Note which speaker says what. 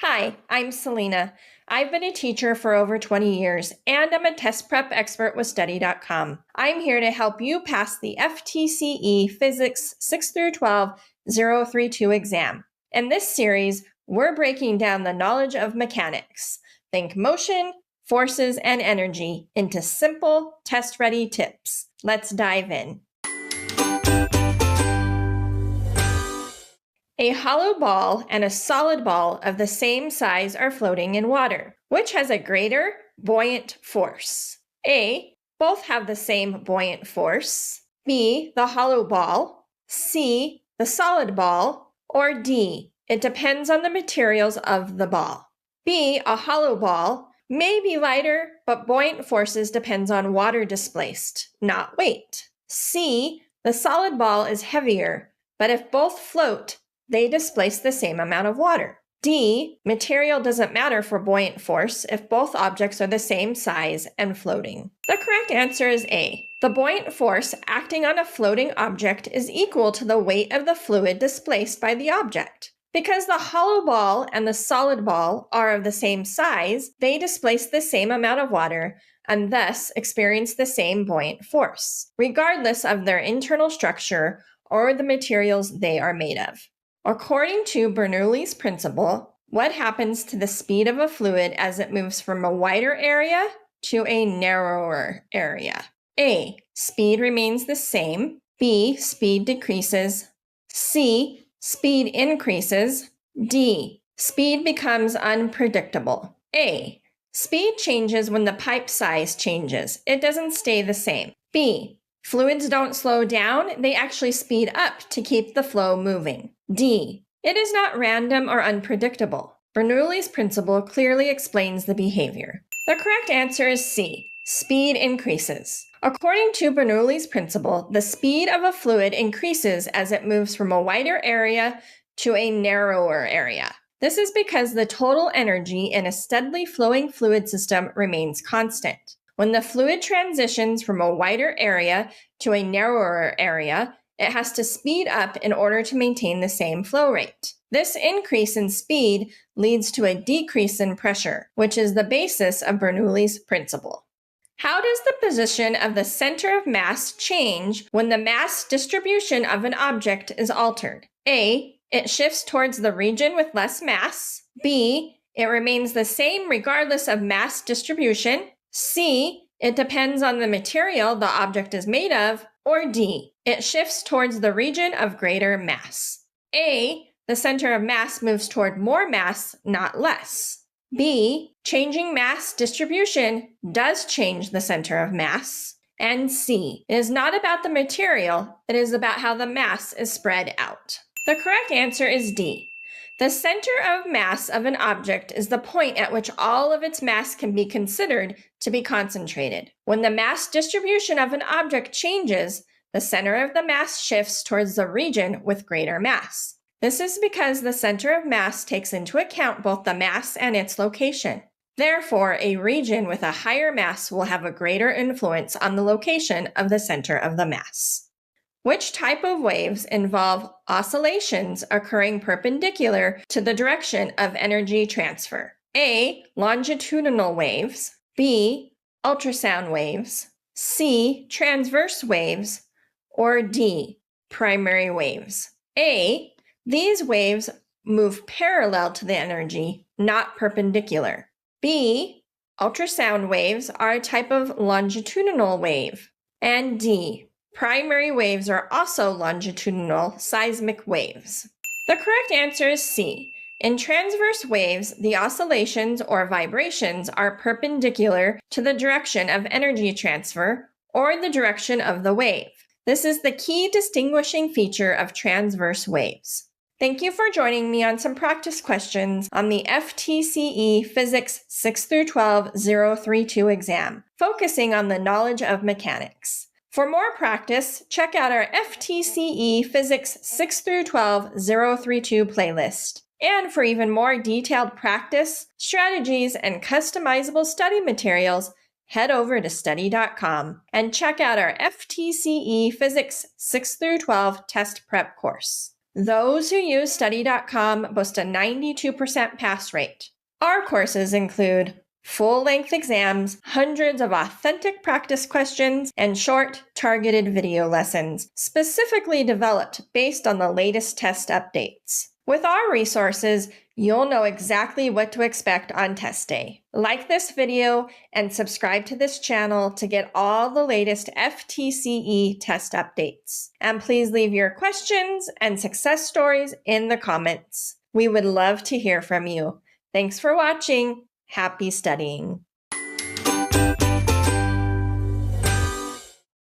Speaker 1: Hi, I'm Selena. I've been a teacher for over 20 years, and I'm a test prep expert with Study.com. I'm here to help you pass the FTCE Physics 6 through 12 032 exam. In this series, we're breaking down the knowledge of mechanics. Think motion, forces, and energy into simple, test-ready tips. Let's dive in. A hollow ball and a solid ball of the same size are floating in water. Which has a greater buoyant force? A. Both have the same buoyant force. B. The hollow ball. C. The solid ball. Or D. It depends on the materials of the ball. B. A hollow ball may be lighter, but buoyant forces depends on water displaced, not weight. C. The solid ball is heavier, but if both float, they displace the same amount of water. D. Material doesn't matter for buoyant force if both objects are the same size and floating. The correct answer is A. The buoyant force acting on a floating object is equal to the weight of the fluid displaced by the object. Because the hollow ball and the solid ball are of the same size, they displace the same amount of water and thus experience the same buoyant force, regardless of their internal structure or the materials they are made of. According to Bernoulli's principle, what happens to the speed of a fluid as it moves from a wider area to a narrower area? A. Speed remains the same. B. Speed decreases. C. Speed increases. D. Speed becomes unpredictable. A. Speed changes when the pipe size changes. It doesn't stay the same. B. Fluids don't slow down, they actually speed up to keep the flow moving. D. It is not random or unpredictable. Bernoulli's principle clearly explains the behavior. The correct answer is C. Speed increases. According to Bernoulli's principle, the speed of a fluid increases as it moves from a wider area to a narrower area. This is because the total energy in a steadily flowing fluid system remains constant. When the fluid transitions from a wider area to a narrower area, it has to speed up in order to maintain the same flow rate. This increase in speed leads to a decrease in pressure, which is the basis of Bernoulli's principle. How does the position of the center of mass change when the mass distribution of an object is altered? A. It shifts towards the region with less mass. B. It remains the same regardless of mass distribution. C. It depends on the material the object is made of. Or D. It shifts towards the region of greater mass. A. The center of mass moves toward more mass, not less. B. Changing mass distribution does change the center of mass. And C. It is not about the material, it is about how the mass is spread out. The correct answer is D. The center of mass of an object is the point at which all of its mass can be considered to be concentrated. When the mass distribution of an object changes, the center of the mass shifts towards the region with greater mass. This is because the center of mass takes into account both the mass and its location. Therefore, a region with a higher mass will have a greater influence on the location of the center of the mass. Which type of waves involve oscillations occurring perpendicular to the direction of energy transfer? A. Longitudinal waves. B. Ultrasound waves. C. Transverse waves. Or D. Primary waves. A. These waves move parallel to the energy, not perpendicular. B. Ultrasound waves are a type of longitudinal wave. And D. Primary waves are also longitudinal seismic waves. The correct answer is C. In transverse waves, the oscillations or vibrations are perpendicular to the direction of energy transfer or the direction of the wave. This is the key distinguishing feature of transverse waves. Thank you for joining me on some practice questions on the FTCE Physics 6 through 12 032 exam, focusing on the knowledge of mechanics. For more practice, check out our FTCE Physics 6 through 12 032 playlist. And for even more detailed practice, strategies, and customizable study materials, head over to Study.com and check out our FTCE Physics 6 through 12 test prep course. Those who use study.com boast a 92% pass rate. Our courses include full-length exams, hundreds of authentic practice questions, and short, targeted video lessons, specifically developed based on the latest test updates. With our resources, you'll know exactly what to expect on test day. Like this video and subscribe to this channel to get all the latest FTCE test updates. And please leave your questions and success stories in the comments. We would love to hear from you. Thanks for watching. Happy studying.